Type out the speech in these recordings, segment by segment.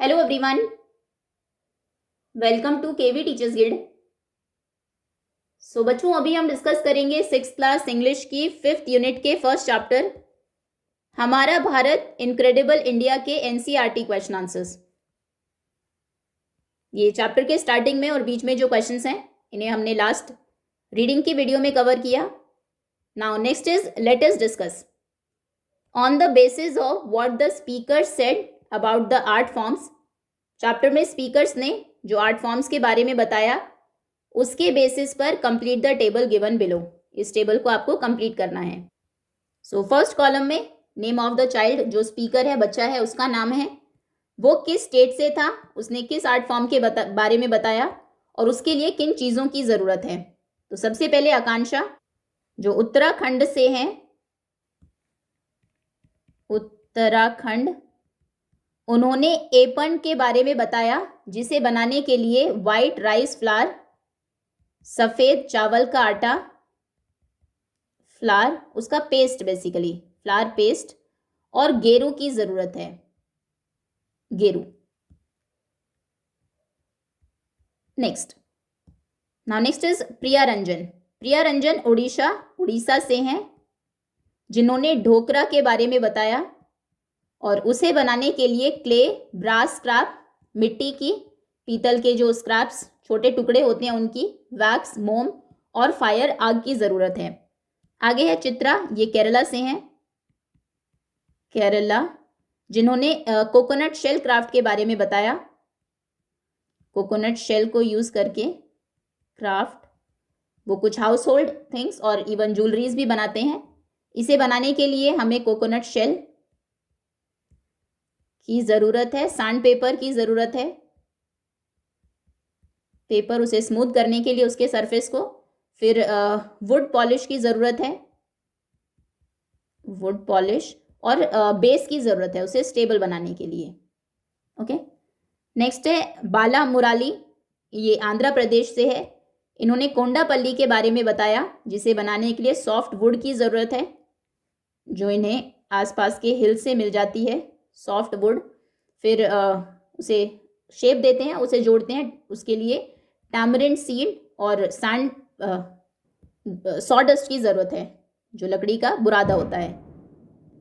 Hello everyone, welcome to KV teachers guild. So बच्चों, अभी हम डिस्कस करेंगे 6th क्लास इंग्लिश की 5th यूनिट के फर्स्ट चैप्टर हमारा भारत इनक्रेडिबल इंडिया के एनसीईआरटी क्वेश्चन आंसर्स। ये चैप्टर के स्टार्टिंग में और बीच में जो क्वेश्चंस हैं इन्हें हमने लास्ट रीडिंग की वीडियो में कवर किया। Now next is let us discuss on the basis of what the speaker said about the art forms. Chapter में स्पीकर्स ने जो आर्ट फॉर्म्स के बारे में बताया उसके बेसिस पर complete the table given below. इस टेबल को आपको कंप्लीट करना है। सो फर्स्ट कॉलम में नेम ऑफ द चाइल्ड, जो स्पीकर है, बच्चा है, उसका नाम है, वो किस स्टेट से था, उसने किस आर्ट फॉर्म के बारे में बताया और उसके लिए किन चीज़ों की ज़रूरत है। तो सबसे पहले आकांक्षा जो उत्तराखंड से है, उत्तराखंड, उन्होंने एपन के बारे में बताया जिसे बनाने के लिए वाइट राइस फ्लावर, सफ़ेद चावल का आटा, फ्लावर उसका पेस्ट, बेसिकली फ्लावर पेस्ट, और गेरू की ज़रूरत है, गेरू। नेक्स्ट इज प्रिया रंजन। प्रिया रंजन उड़ीसा से हैं, जिन्होंने ढोकरा के बारे में बताया और उसे बनाने के लिए क्ले, ब्रास स्क्रैप, मिट्टी की, पीतल के जो स्क्रैप्स छोटे टुकड़े होते हैं उनकी, वैक्स, मोम और फायर, आग की ज़रूरत है। आगे है चित्रा, ये केरला से हैं, केरला, जिन्होंने कोकोनट शेल क्राफ्ट के बारे में बताया। कोकोनट शेल को यूज़ करके क्राफ्ट, वो कुछ हाउस होल्ड थिंग्स और इवन ज्वेलरीज भी बनाते हैं। इसे बनाने के लिए हमें कोकोनट शेल की ज़रूरत है, सैंड पेपर की ज़रूरत है, पेपर उसे स्मूथ करने के लिए उसके सरफेस को, फिर वुड पॉलिश की ज़रूरत है, वुड पॉलिश, और बेस की ज़रूरत है उसे स्टेबल बनाने के लिए। ओके, नेक्स्ट है बाला मुराली, ये आंध्र प्रदेश से है। इन्होंने कोंडापल्ली के बारे में बताया जिसे बनाने के लिए सॉफ्ट वुड की ज़रूरत है, जो इन्हें आसपास के हिल से मिल जाती है, सॉफ्ट वुड। फिर उसे शेप देते हैं, उसे जोड़ते हैं, उसके लिए टैमरिंड सीड और सैंड सॉडस्ट की ज़रूरत है, जो लकड़ी का बुरादा होता है।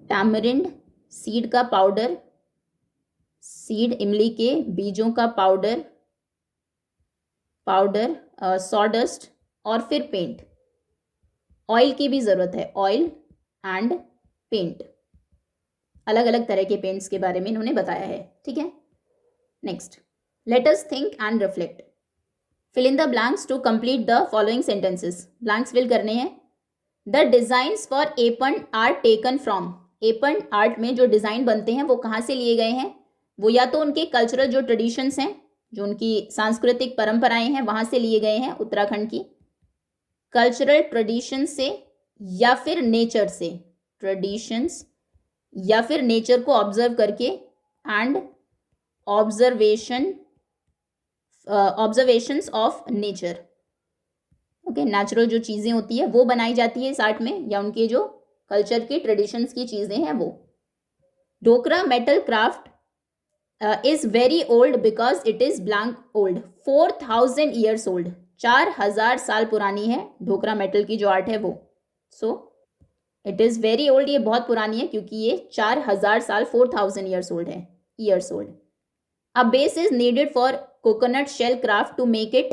टैमरिंड सीड का पाउडर, सीड इमली के बीजों का पाउडर, सॉडस्ट, और फिर पेंट, ऑयल की भी ज़रूरत है, ऑयल एंड पेंट। अलग अलग तरह के पेंट्स के बारे में इन्होंने बताया है। ठीक है, next let us think and reflect. Fill in the blanks to complete the following sentences. Blanks fill करने हैं। The designs for Aipan are taken from. Aipan art में जो डिज़ाइन बनते हैं वो कहाँ से लिए गए हैं? वो या तो उनके कल्चरल जो ट्रेडिशंस हैं, जो उनकी सांस्कृतिक परंपराएं हैं, वहाँ से लिए गए हैं, उत्तराखंड की कल्चरल ट्रेडिशन से, या फिर नेचर से, ट्रेडिशंस या फिर नेचर को ऑब्जर्व करके, and observations of nature. Okay, natural जो चीज़ें होती है वो बनाई जाती है इस आर्ट में, या उनके जो कल्चर की ट्रेडिशंस की चीज़ें हैं वो। Dhokra metal craft is very old because it is blank old, 4000 years old, 4000 साल पुरानी है ढोकरा मेटल की जो आर्ट है वो। So it is very old, ये बहुत पुरानी है क्योंकि ये 4000 साल, 4000 ईयर्स ओल्ड है, years old. A base is needed for coconut shell craft to make it.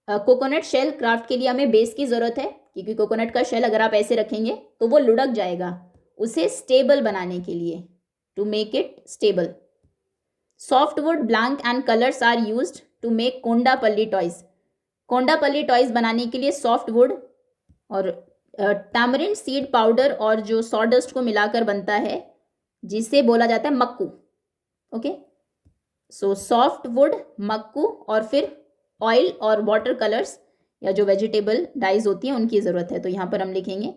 Coconut shell craft के लिए हमें बेस की ज़रूरत है, क्योंकि कोकोनट का शेल अगर आप ऐसे रखेंगे तो वो लुढ़क जाएगा। उसे स्टेबल बनाने के लिए, to make it stable. Soft wood, blank and colours are used to make Kondapalli toys. Kondapalli toys बनाने के लिए सॉफ्ट वुड और टैमरिंड सीड पाउडर और जो सॉडस्ट को मिलाकर बनता है, जिसे बोला जाता है Makku. Okay, so soft wood, Makku, और फिर ऑयल और वाटर कलर्स या जो वेजिटेबल डाइज होती हैं उनकी ज़रूरत है। तो यहाँ पर हम लिखेंगे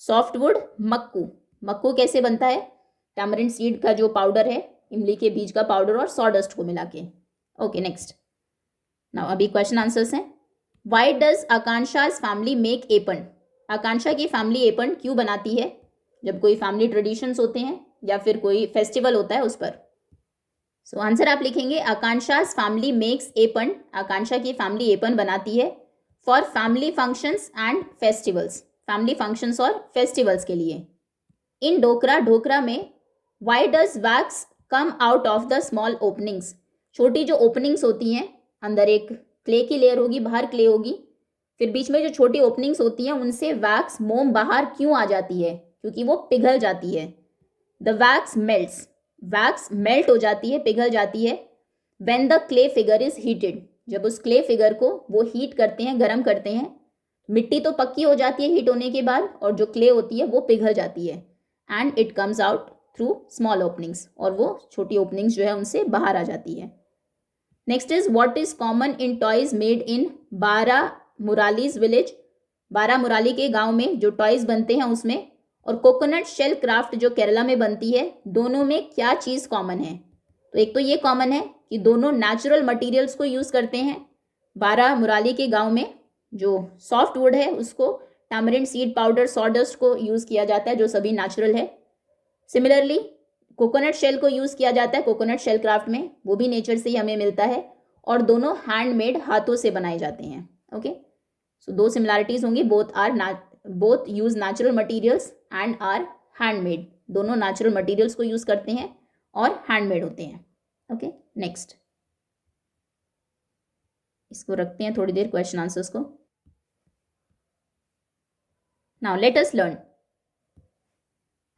सॉफ्ट वुड, मक्कू। मक्कू कैसे बनता है? टैमरिंड सीड का जो पाउडर है, इमली के बीज का पाउडर और सॉडस्ट को मिला के। ओके, नेक्स्ट नाउ अभी क्वेश्चन आंसर्स हैं। Why does Akanksha's family make aipan? Akanksha की फैमिली एपन क्यों बनाती है जब कोई फैमिली ट्रेडिशंस होते हैं या फिर कोई फेस्टिवल होता है उस पर? सो आंसर आप लिखेंगे आकांक्षाज फैमिली मेक्स एपन, आकांक्षा की फैमिली एपन बनाती है for family functions and festivals, family functions और फेस्टिवल्स के लिए। इन ढोकरा, ढोकरा में why does wax come out of the small openings, छोटी जो ओपनिंग्स होती हैं, अंदर एक क्ले की लेयर होगी, बाहर क्ले होगी, फिर बीच में जो छोटी ओपनिंग्स होती हैं उनसे वैक्स, मोम बाहर क्यों आ जाती है? क्योंकि वो पिघल जाती है। The wax melts, wax melt हो जाती है, पिघल जाती है। When the clay figure is heated, जब उस क्ले फिगर को वो हीट करते हैं, गर्म करते हैं, मिट्टी तो पक्की हो जाती है हीट होने के बाद, और जो क्ले होती है वो पिघल जाती है। And it comes out through small openings, और वो छोटी ओपनिंग्स जो है उनसे बाहर आ जाती है। Next is what is common in toys made in बारा मुरालीज विलेज, बारा मुराली के गांव में जो टॉयज बनते हैं उसमें, और कोकोनट शेल क्राफ्ट जो केरला में बनती है, दोनों में क्या चीज़ कॉमन है? तो एक तो ये कॉमन है कि दोनों नेचुरल मटेरियल्स को यूज़ करते हैं। बारा मुराली के गांव में जो सॉफ्ट वुड है उसको टैमरिंड सीड पाउडर, सॉडस्ट को यूज़ किया जाता है जो सभी नेचुरल है। सिमिलरली कोकोनट शेल को यूज़ किया जाता है कोकोनट शेल क्राफ्ट में, वो भी नेचर से ही हमें मिलता है, और दोनों हैंडमेड, हाथों से बनाए जाते हैं। ओके, सो दो सिमिलैरिटीज होंगी, both use natural materials and are handmade, दोनों नेचुरल मटेरियल्स को यूज करते हैं और हैंडमेड होते हैं। ओके, नेक्स्ट इसको रखते हैं थोड़ी देर क्वेश्चन आंसर्स को। Now let us learn.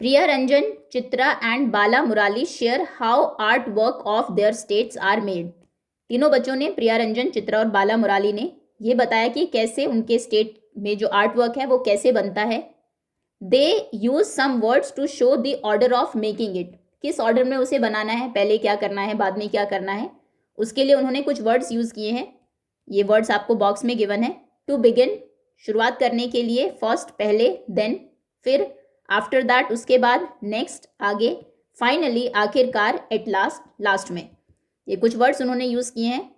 Priya Ranjan, Chitra and Bala Murali share how art work of their states are made. तीनों बच्चों ने, प्रिया रंजन, चित्रा और बाला मुराली ने, ये बताया कि कैसे उनके स्टेट में जो आर्ट वर्क है वो कैसे बनता है। They use some words to show the order of making it, किस ऑर्डर में उसे बनाना है, पहले क्या करना है, बाद में क्या करना है, उसके लिए उन्होंने कुछ वर्ड्स यूज़ किए हैं। ये वर्ड्स आपको बॉक्स में गिवन है। टू बिगिन, शुरुआत करने के लिए, फर्स्ट पहले, देन फिर, आफ्टर दैट उसके बाद, नेक्स्ट आगे, फाइनली आखिरकार, एट लास्ट लास्ट में। ये कुछ वर्ड्स उन्होंने यूज़ किए हैं।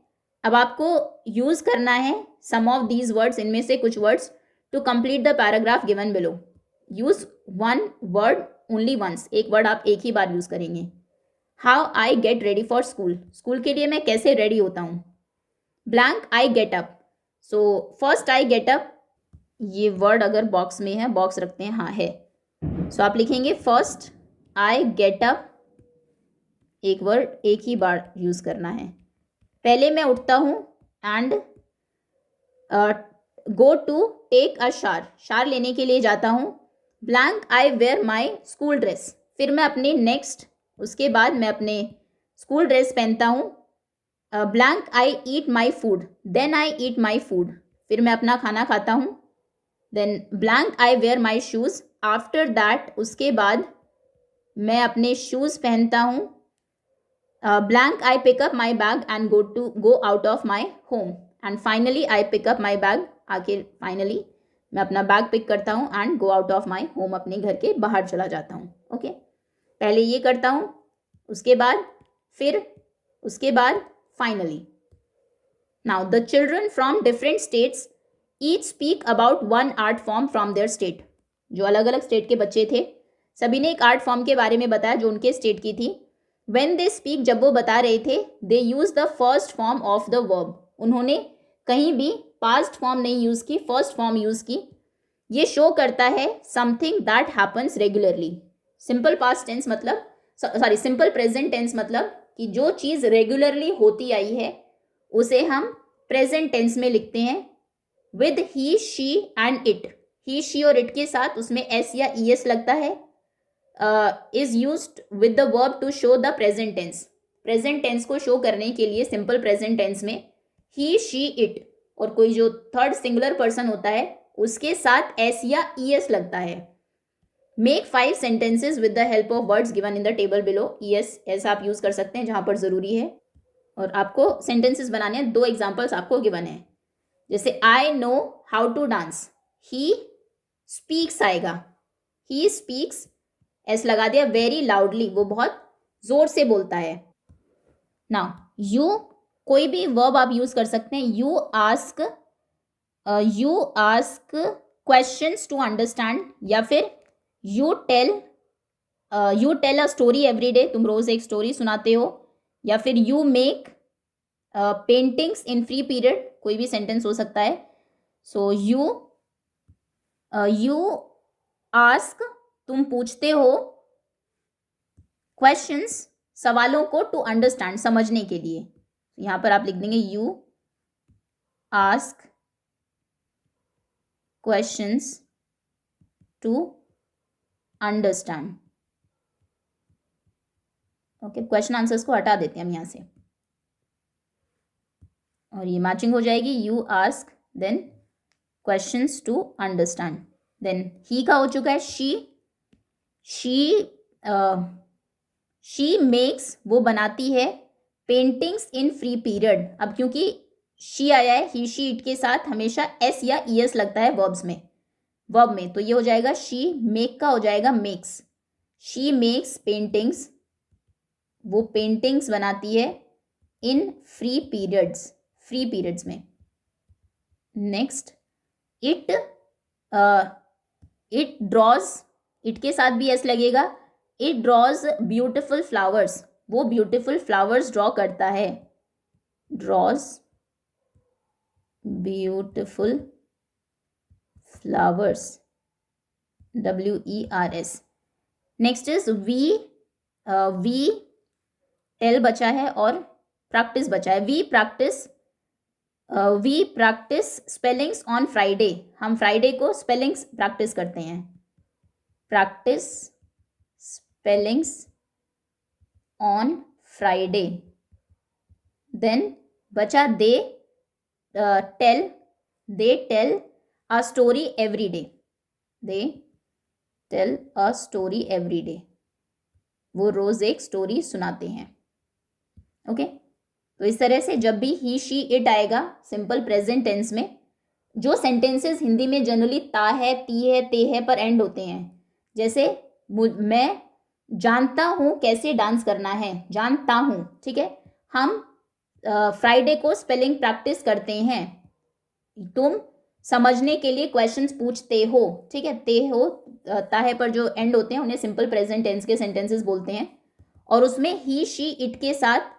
अब आपको यूज़ करना है सम ऑफ दीज वर्ड्स, इनमें से कुछ words, to complete the paragraph given below. Use one word only once, एक वर्ड आप एक ही बार यूज़ करेंगे। How I get ready for school, school के लिए मैं कैसे रेडी होता हूँ। Blank I get up, so first I get up, ये वर्ड अगर बॉक्स में है, बॉक्स रखते हैं, हाँ है, सो आप लिखेंगे फर्स्ट आई गेट अप, एक वर्ड एक ही बार यूज़ करना है। पहले मैं उठता हूँ, and go to take a shower, shower लेने के लिए जाता हूँ। Blank I wear my school dress, फिर मैं अपने नेक्स्ट, उसके बाद मैं अपने स्कूल ड्रेस पहनता हूँ। Blank I eat my food, then I eat my food, फिर मैं अपना खाना खाता हूँ। Then blank I wear my shoes, after that उसके बाद मैं अपने शूज़ पहनता हूँ। Blank I pick up my bag and go out of my home, and finally I pick up my bag, आखिर फाइनली मैं अपना बैग पिक करता हूँ and go out of my home, अपने घर के बाहर चला जाता हूँ। ओके, पहले ये करता हूँ, उसके बाद फिर, उसके बाद finally. Now the children from different states each speak about one art form from there state, जो अलग अलग स्टेट के बच्चे थे सभी ने एक आर्ट फॉर्म के बारे में बताया जो उनके स्टेट की थी। व्हेन दे स्पीक, जब वो बता रहे थे, they use the first form of the verb, उन्होंने कहीं भी पास्ट फॉर्म नहीं यूज़ की, फर्स्ट फॉर्म यूज़ की। ये शो करता है something that happens regularly. Simple past tense मतलब, सॉरी सिंपल प्रेजेंट टेंस मतलब कि जो चीज़ रेगुलरली होती आई है उसे हम प्रेजेंट टेंस में लिखते हैं with he, she and it. He, she और इट के साथ उसमें एस या ई एस लगता है। Is used with the verb to show the present tense, present tense को शो करने के लिए सिंपल प्रेजेंट टेंस में ही, शी, इट और कोई जो थर्ड सिंगुलर पर्सन होता है उसके साथ एस या ई एस लगता है। Make 5 sentences with the help of words given in the table below. E S ऐसा आप यूज़ कर सकते हैं जहाँ पर ज़रूरी है, और आपको सेंटेंसेस बनाने हैं। 2 एग्जाम्पल्स आपको गिवन है, जैसे I know how to dance, he speaks आएगा, ही स्पीक्स, एस लगा दिया, वेरी लाउडली, वो बहुत जोर से बोलता है। नाउ यू, कोई भी वर्ब आप यूज कर सकते हैं। You ask questions to understand, या फिर you tell a story every day, तुम रोज एक स्टोरी सुनाते हो। या फिर you make paintings in free period, कोई भी सेंटेंस हो सकता है. सो यू आस्क, तुम पूछते हो, क्वेश्चंस, सवालों को, टू अंडरस्टैंड, समझने के लिए. यहां पर आप लिख देंगे you ask questions to understand. Okay, question answers को हटा देते हैं हम यहाँ से और ये मैचिंग हो जाएगी. You ask then questions to understand. Then he का हो चुका है शी मेक्स, वो बनाती है, पेंटिंग्स इन फ्री पीरियड. अब क्योंकि शी आया है, ही शी इट के साथ हमेशा एस या ईएस लगता है वर्ब में, तो ये हो जाएगा शी. मेक का हो जाएगा मेक्स. शी मेक्स पेंटिंग्स, वो पेंटिंग्स बनाती है, इन फ्री पीरियड्स में. नेक्स्ट, इट ड्रॉज, इट के साथ भी एस लगेगा. इट ड्रॉज ब्यूटिफुल फ्लावर्स, वो ब्यूटिफुल फ्लावर्स ड्रॉ करता है. Draws beautiful flowers, WERS. Next is we tell बचा है और प्रैक्टिस बचा है. We practise spellings on Friday, हम फ्राइडे को स्पेलिंग्स प्रैक्टिस करते हैं. Practise spellings on Friday. Then बचा they tell a story every day. They tell a story every day, वो रोज एक स्टोरी सुनाते हैं. ओके, तो इस तरह से जब भी ही शी इट आएगा सिंपल प्रेजेंट टेंस में, जो सेंटेंसेस हिंदी में जनरली ता है, ती है, ते है पर एंड होते हैं, जैसे मैं जानता हूँ कैसे डांस करना है, जानता हूँ, ठीक है. हम फ्राइडे को स्पेलिंग प्रैक्टिस करते हैं. तुम समझने के लिए क्वेश्चंस पूछते हो, ठीक है. ते हो, ता है पर जो एंड होते हैं उन्हें सिंपल प्रेजेंट टेंस के सेंटेंसेस बोलते हैं. और उसमें ही शी इट के साथ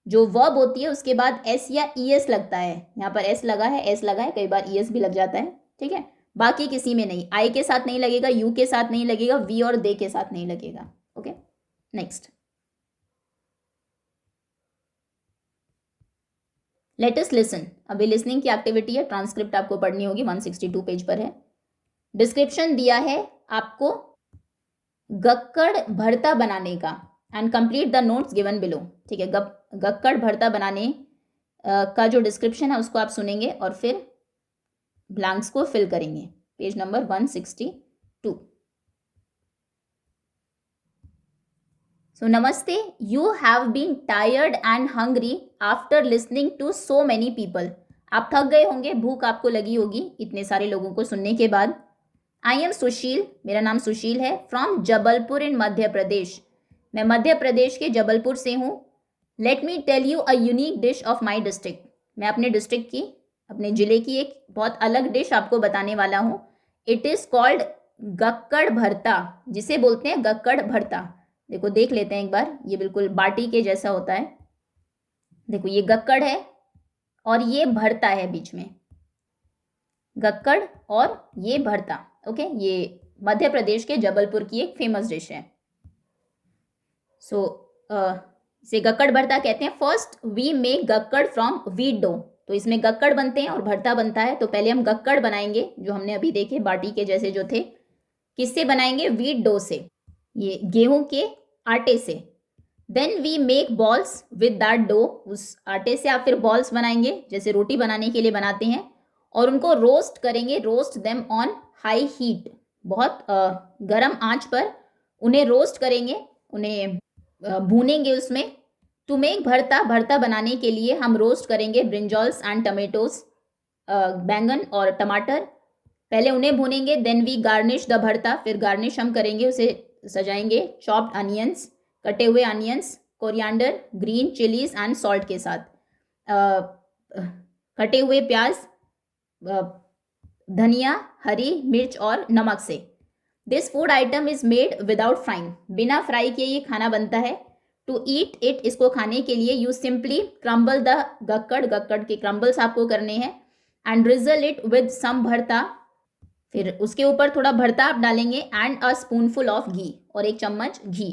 जो वर्ब होती है उसके बाद एस या ईएस लगता है. यहाँ पर एस लगा है, कई बार ईएस भी लग जाता है, ठीक है. बाकी किसी में नहीं, आई के साथ नहीं लगेगा, यू के साथ नहीं लगेगा, वी और दे के साथ नहीं लगेगा. Okay, next, let us listen. अभी लिसनिंग की एक्टिविटी है, ट्रांसक्रिप्ट आपको पढ़नी होगी, 162 पेज पर है. डिस्क्रिप्शन दिया है आपको गक्कड़ भरता बनाने का, and complete the notes given below. ठीक है, गक्कड़ भरता बनाने का जो डिस्क्रिप्शन है उसको आप सुनेंगे और फिर ब्लैंक्स को फिल करेंगे. Page number 162. So namaste, you have been tired and hungry after listening to so many people. आप थक गए होंगे, भूख आपको लगी होगी इतने सारे लोगों को सुनने के बाद. आई एम सुशील, मेरा नाम सुशील है. फ्रॉम जबलपुर इन मध्य प्रदेश, मैं मध्य प्रदेश के जबलपुर से हूँ. Let me tell you a unique dish of my district. मैं अपने डिस्ट्रिक्ट की, अपने ज़िले की एक बहुत अलग डिश आपको बताने वाला हूँ. इट इज़ कॉल्ड गक्कड़ भरता, जिसे बोलते हैं गक्कड़ भरता. देखो, देख लेते हैं एक बार, ये बिल्कुल बाटी के जैसा होता है. देखो, ये गक्कड़ है और ये भरता है बीच में, गक्कड़ और ये भरता. ओके, ये मध्य प्रदेश के जबलपुर की एक फेमस डिश है. सो इसे गक्कड़ भरता कहते हैं. First we make gakkad from wheat dough. तो इसमें गक्कड़ बनते हैं और भरता बनता है. तो पहले हम गक्कड़ बनाएंगे, जो हमने अभी देखे बाटी के जैसे जो थे. किससे बनाएंगे? व्हीट डो से, ये गेहूं के आटे से. Then we make balls with that dough. उस आटे से आप फिर बॉल्स बनाएंगे, जैसे रोटी बनाने के लिए बनाते हैं, और उनको रोस्ट करेंगे. Roast them on high heat, बहुत गर्म आंच पर उन्हें रोस्ट करेंगे, उन्हें भूनेंगे उसमें. टू मेक भरता, भरता बनाने के लिए हम रोस्ट करेंगे ब्रिंजॉल्स एंड टमेटोज, बैंगन और टमाटर. पहले उन्हें भूनेंगे. देन वी गार्निश द भरता, फिर गार्निश हम करेंगे, उसे सजाएंगे चॉप्ड अनियंस, कटे हुए onions, coriander, green chillies and salt के साथ. कटे हुए प्याज, धनिया, हरी मिर्च और नमक से. This food item is made without frying. बिना फ्राई किए ये खाना बनता है. टू ईट इट, इसको खाने के लिए you simply crumble the gakkad, gakkad के क्रम्बल्स आपको करने हैं, and drizzle it with some bharta, फिर उसके ऊपर थोड़ा भरता आप डालेंगे, and a spoonful of ghee, और एक चम्मच ghee.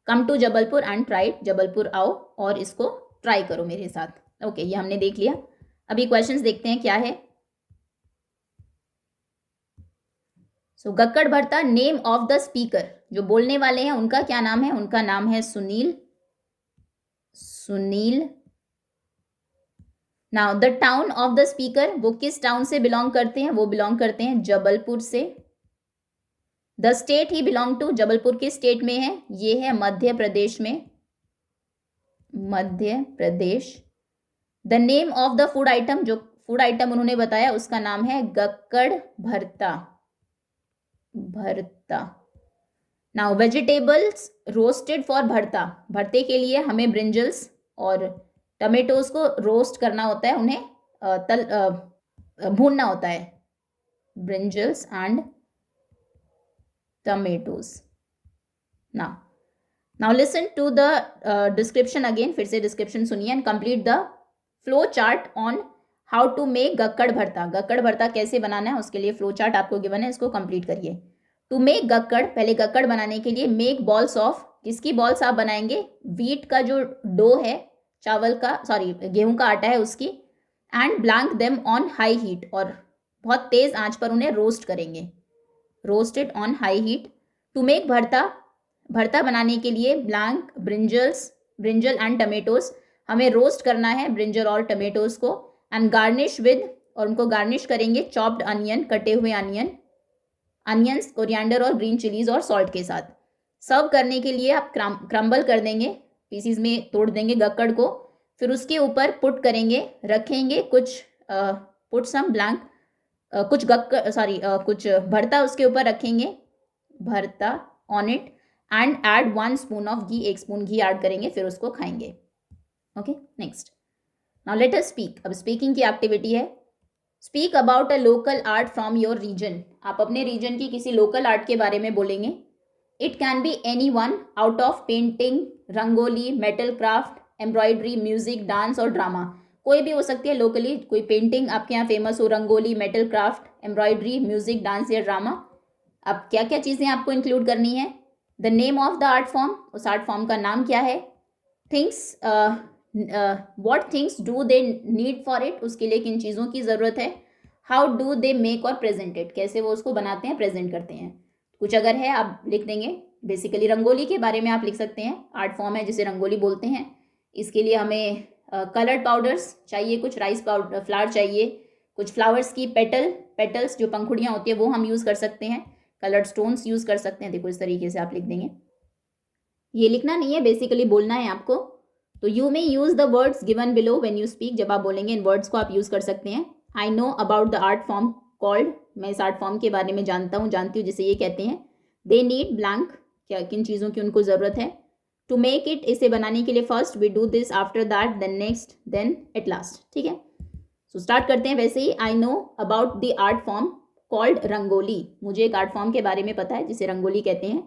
Come to Jabalpur and try it, Jabalpur आओ और इसको ट्राई करो मेरे साथ। ओके, ये हमने देख लिया। अभी क्वेश्चंस देखते हैं क्या है। सो गक्कड़ भरता, नेम ऑफ द स्पीकर, जो बोलने वाले हैं उनका क्या नाम है? उनका नाम है Sunil. Sunil. Now the town of the speaker, वो किस टाउन से बिलोंग करते हैं? वो बिलोंग करते हैं जबलपुर से। The state he belong to, Jabalpur किस स्टेट में है? ये है मध्य प्रदेश में, Madhya Pradesh. The name of the food item, जो फूड आइटम उन्होंने बताया उसका नाम है गक्कड़ भरता, भरता। नाउ वेजिटेबल्स रोस्टेड फॉर भरता, भरते के लिए हमें ब्रिंजल्स और टमेटोज को रोस्ट करना होता है, उन्हें भूनना होता है, brinjals and tomatoes. Now listen to the description again, फिर से डिस्क्रिप्शन सुनिए, and complete the flow chart on how to make gakkad bharta. Gakkad भरता कैसे बनाना है उसके लिए फ्लो चार्ट आपको गिवन है, इसको कंप्लीट करिए। टू मेक गक्कड़, पहले गक्कड़ बनाने के लिए मेक बॉल्स ऑफ, किसकी बॉल्स आप बनाएंगे? व्हीट का जो डो है, चावल का, सॉरी गेहूं का आटा है उसकी, and blank them on high heat, और बहुत तेज आंच पर उन्हें रोस्ट करेंगे, roasted on high heat. To make bharta, bharta बनाने के लिए ब्लैंक ब्रिंजल एंड टमेटोज, हमें रोस्ट करना है ब्रिंजल और टमेटोज को, एंड गार्निश विद, और उनको गार्निश करेंगे चॉप्ड अनियन, कटे हुए अनियंस, कोरिएंडर और ग्रीन चिलीज और सॉल्ट के साथ। सर्व करने के लिए आप क्रम्बल कर देंगे, पीसीज में तोड़ देंगे गक्कड़ को, फिर उसके ऊपर पुट करेंगे, रखेंगे कुछ पुट सम ब्लैंक, कुछ कुछ भरता उसके ऊपर रखेंगे, bharta on it, and add 1 spoon of ghee, 1 spoon घी ऐड करेंगे, फिर उसको खाएंगे। Okay, next. Now let us speak, अब स्पीकिंग की एक्टिविटी है। Speak about a local art from your region, आप अपने रीजन की किसी लोकल आर्ट के बारे में बोलेंगे। It can be any one, out of painting, rangoli, metal craft, embroidery, music, dance और ड्रामा, कोई भी हो सकती है लोकली, कोई पेंटिंग आपके यहाँ फेमस हो, rangoli, metal craft, embroidery, music, dance या ड्रामा। अब क्या क्या चीज़ें आपको इंक्लूड करनी है? The name of the art form, उस आर्ट फॉर्म का नाम क्या है? Things, what things do they need for it, उसके लिए किन चीज़ों की ज़रूरत है? हाउ डू दे मेक और प्रेजेंट इट, कैसे वो उसको बनाते हैं, प्रेजेंट करते हैं। कुछ अगर है आप लिख देंगे। बेसिकली रंगोली के बारे में आप लिख सकते हैं, आर्ट फॉर्म है जिसे रंगोली बोलते हैं। इसके लिए हमें कलर्ड पाउडर्स चाहिए, कुछ राइस पाउडर फ्लावर चाहिए, कुछ फ्लावर्स की पेटल्स जो पंखुड़ियाँ होती है वो हम यूज़ कर सकते हैं, कलर्ड स्टोन्स यूज़ कर सकते हैं। देखो इस तरीके से आप लिख देंगे, ये लिखना नहीं है, बेसिकली बोलना है आपको। तो you may use the words given below when you speak, जब आप बोलेंगे इन वर्ड्स को आप यूज़ कर सकते हैं। आई know about the art form called, मैं इस आर्ट फॉर्म के बारे में जानता हूँ, जानती हूँ, जिसे ये कहते हैं। दे नीड ब्लैंक, क्या किन चीज़ों की उनको ज़रूरत है। टू मेक इट, इसे बनाने के लिए first we do this, after that, then next, then at last. ठीक है, सो स्टार्ट करते हैं वैसे ही। I know about the art form called rangoli, मुझे एक आर्ट फॉर्म के बारे में पता है जिसे रंगोली कहते हैं।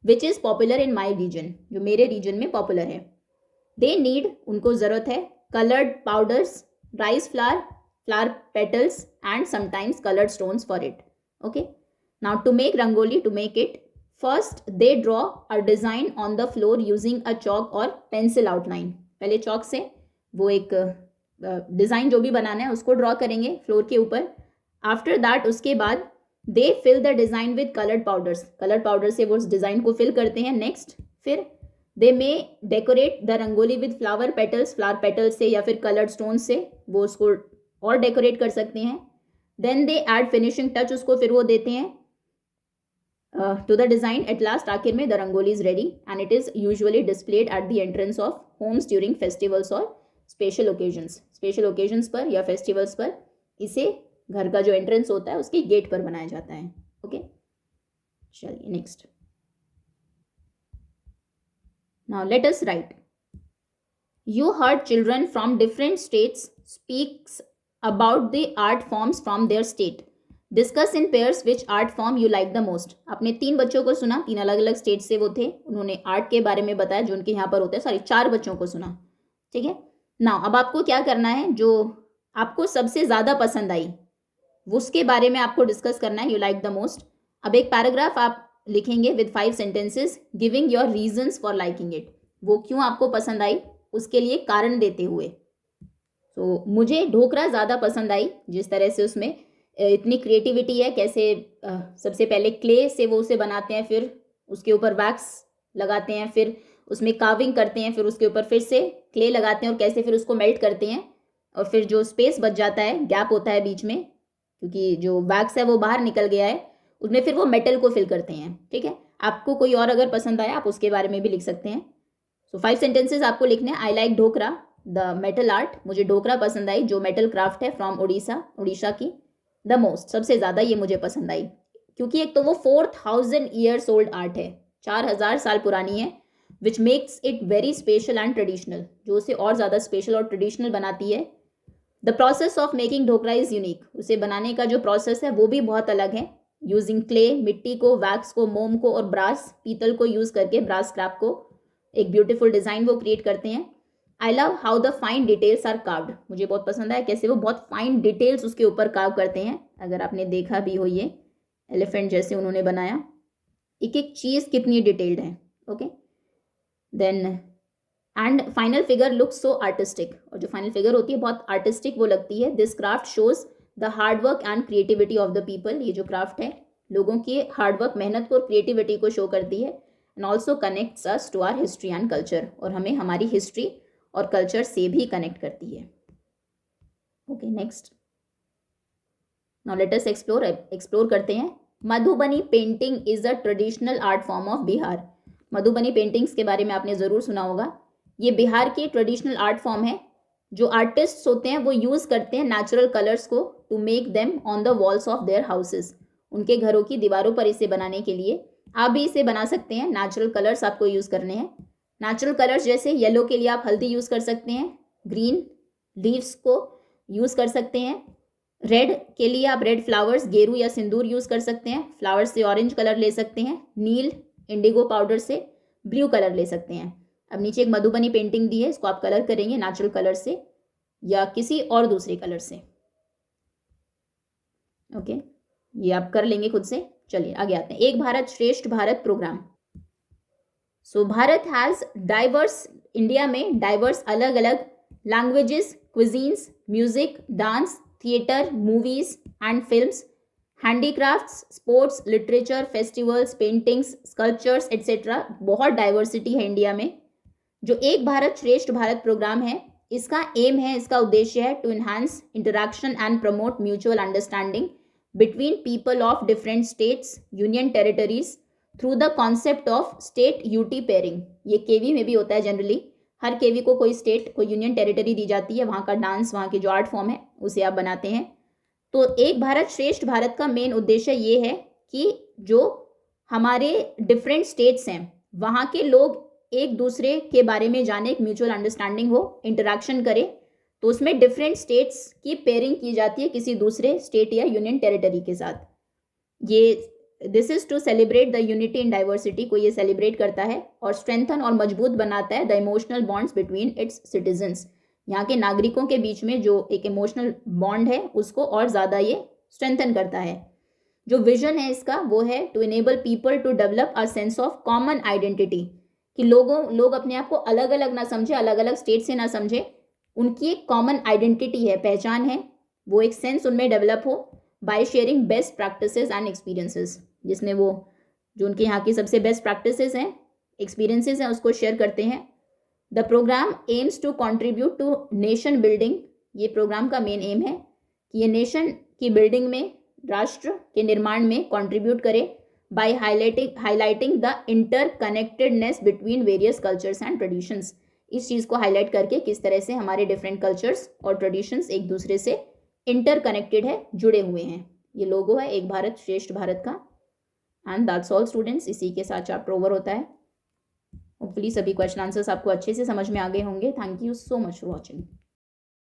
Which is popular in my region, जो मेरे रीजन में पॉपुलर है। दे नीड, उनको ज़रूरत है, coloured powders, rice flour petals and sometimes coloured stones for it. Okay, now to make rangoli, to make it, first they draw a design on the floor using a chalk और pencil outline. पहले chalk से वो एक design जो भी बनाना है उसको draw करेंगे फ्लोर के ऊपर। आफ्टर दैट, उसके बाद they fill the design with coloured powders, colour powder से वो उस डिज़ाइन को फिल करते हैं। नेक्स्ट, फिर they may decorate the rangoli with flower petals से या फिर कलर्ड स्टोन से वो उसको और डेकोरेट कर सकते हैं। Then they add finishing touch, उसको फिर वो देते हैं to the design. At last, आखिर में the rangoli is ready and it is usually displayed at the entrance of homes during festivals और स्पेशल ओकेजन्स पर या फेस्टिवल्स पर इसे घर का जो एंट्रेंस होता है उसके गेट पर बनाया जाता है। ओके, चलिए next. Now let us write. You heard children from different states speaks about the art forms from their state. Discuss in pairs which art form you like the most. आपने 3 बच्चों को सुना, 3 अलग अलग स्टेट से वो थे, उन्होंने आर्ट के बारे में बताया जो उनके यहाँ पर होता है। सॉरी, 4 बच्चों को सुना, ठीक है। नाउ अब आपको क्या करना है, जो आपको सबसे ज़्यादा पसंद आई उसके बारे में आपको डिस्कस करना है, यू लाइक द मोस्ट। अब एक पैराग्राफ आप लिखेंगे with 5 sentences giving your reasons for liking it. वो क्यों आपको पसंद आई उसके लिए कारण देते हुए। तो मुझे ढोकरा ज़्यादा पसंद आई, जिस तरह से उसमें इतनी क्रिएटिविटी है, कैसे सबसे पहले क्ले से वो उसे बनाते हैं, फिर उसके ऊपर वैक्स लगाते हैं, फिर उसमें कार्विंग करते हैं, फिर उसके ऊपर फिर से क्ले लगाते हैं और कैसे फिर उसको मेल्ट करते हैं, और फिर जो स्पेस बच जाता है, गैप होता है बीच में, क्योंकि जो वैक्स है वो बाहर निकल गया है, उसमें फिर वो मेटल को फिल करते हैं, ठीक है। आपको कोई और अगर पसंद आया आप उसके बारे में भी लिख सकते हैं। सो 5 सेंटेंसेस आपको लिखने हैं। I like Dhokra the metal art, मुझे ढोकरा पसंद आई जो मेटल क्राफ्ट है फ्रॉम उड़ीसा की। द मोस्ट, सबसे ज़्यादा ये मुझे पसंद आई, क्योंकि एक तो वो 4000 ईयर्स ओल्ड आर्ट है, 4000 साल पुरानी है, which makes it very special and traditional, जो उसे और ज़्यादा स्पेशल और ट्रेडिशनल बनाती है। The process of making Dhokra is unique, उसे बनाने का जो प्रोसेस है वो भी बहुत अलग है। यूजिंग क्ले, मिट्टी को, वैक्स को, मोम को और ब्रास, पीतल को यूज़ करके, ब्रास स्क्रैप को, एक ब्यूटीफुल डिज़ाइन वो क्रिएट करते हैं। I love how the fine details are carved, मुझे बहुत पसंद है कैसे वो बहुत फाइन डिटेल्स उसके ऊपर कार्व करते हैं। अगर आपने देखा भी हो, ये एलिफेंट जैसे उन्होंने बनाया, एक एक चीज़ कितनी डिटेल्ड है, okay. Then and final figure looks so artistic, और जो फाइनल फिगर होती है बहुत आर्टिस्टिक वो लगती है। This craft shows the hard work and creativity of the people, ये जो क्राफ्ट है लोगों की हार्डवर्क, मेहनत को और क्रिएटिविटी को शो करती है। And also connects us to our history and culture, और हमें हमारी हिस्ट्री और कल्चर से भी कनेक्ट करती है। ओके, नेक्स्ट, नाउ लेट अस एक्सप्लोर करते हैं। Madhubani painting is a traditional art form of Bihar. Madhubani paintings के बारे में आपने ज़रूर सुना होगा। ये बिहार की ट्रेडिशनल आर्ट फॉर्म है। जो आर्टिस्ट्स होते हैं वो यूज़ करते हैं नेचुरल कलर्स को to make them on the walls of their houses, उनके घरों की दीवारों पर इसे बनाने के लिए। आप भी इसे बना सकते हैं, नेचुरल कलर्स आपको यूज़ करने हैं। नेचुरल कलर्स जैसे येलो के लिए आप हल्दी यूज़ कर सकते हैं, ग्रीन लीव्स को यूज़ कर सकते हैं, रेड के लिए आप रेड फ्लावर्स, गेरू या सिंदूर यूज़ कर सकते हैं, फ्लावर्स से ऑरेंज कलर ले सकते हैं, नील इंडिगो पाउडर से ब्लू कलर ले सकते हैं। अब नीचे एक मधुबनी पेंटिंग दी है, इसको आप कलर करेंगे नेचुरल कलर से या किसी और दूसरे कलर से, ओके। ये आप कर लेंगे खुद से। चलिए आगे आते हैं। Ek Bharat Shreshtha Bharat program. So Bharat has diverse, India में डाइवर्स अलग अलग languages, cuisines, music, dance, theatre, movies and films, handicrafts, sports, literature, festivals, paintings, sculptures etcetera. बहुत डाइवर्सिटी है इंडिया में। जो एक भारत श्रेष्ठ भारत प्रोग्राम है, इसका एम है, इसका उद्देश्य है to enhance interaction and promote mutual understanding between people of different states, union territories through the concept of state UT pairing. ये केवी में भी होता है जनरली, हर केवी को कोई स्टेट, कोई यूनियन टेरिटरी दी जाती है, वहाँ का डांस, वहाँ की जो आर्ट फॉर्म है उसे आप बनाते हैं। तो एक भारत श्रेष्ठ भारत का मेन उद्देश्य ये है कि जो हमारे डिफरेंट स्टेट्स हैं वहाँ के लोग एक दूसरे के बारे में जाने, एक म्यूचुअल अंडरस्टैंडिंग हो, इंटरेक्शन करें। तो उसमें डिफरेंट स्टेट्स की पेयरिंग की जाती है किसी दूसरे स्टेट या यूनियन टेरिटरी के साथ। ये this is to celebrate the unity in diversity को ये सेलिब्रेट करता है और स्ट्रेंथन और मजबूत बनाता है the emotional bonds between its citizens. यहाँ के नागरिकों के बीच में जो एक इमोशनल बॉन्ड है उसको और ज़्यादा ये स्ट्रेंथन करता है। जो विजन है इसका वो है to enable people to develop a sense of common identity, कि लोग अपने आप को अलग अलग ना समझे, अलग अलग स्टेट से ना समझे, उनकी एक कॉमन आइडेंटिटी है, पहचान है, वो एक सेंस उनमें डेवलप हो by sharing best practices and experiences, जिसमें वो जो उनके यहाँ की सबसे बेस्ट प्रैक्टिसेस हैं, एक्सपीरियंसेस हैं, उसको शेयर करते हैं। The program aims to contribute to nation building, ये प्रोग्राम का मेन एम है कि ये नेशन की बिल्डिंग में, राष्ट्र के निर्माण में कॉन्ट्रीब्यूट करे by highlighting the interconnectedness between various cultures and traditions. इस चीज़ को हाईलाइट करके किस तरह से हमारे डिफरेंट कल्चर्स और ट्रेडिशंस एक दूसरे से इंटरकनेक्टेड है, जुड़े हुए हैं। ये लोगो है एक भारत श्रेष्ठ भारत का। एंड दैट्स ऑल स्टूडेंट्स, इसी के साथ चैप्टर ओवर होता है। होपफुली सभी क्वेश्चन आंसर्स आपको अच्छे से समझ में आ गए होंगे। Thank you so much for watching.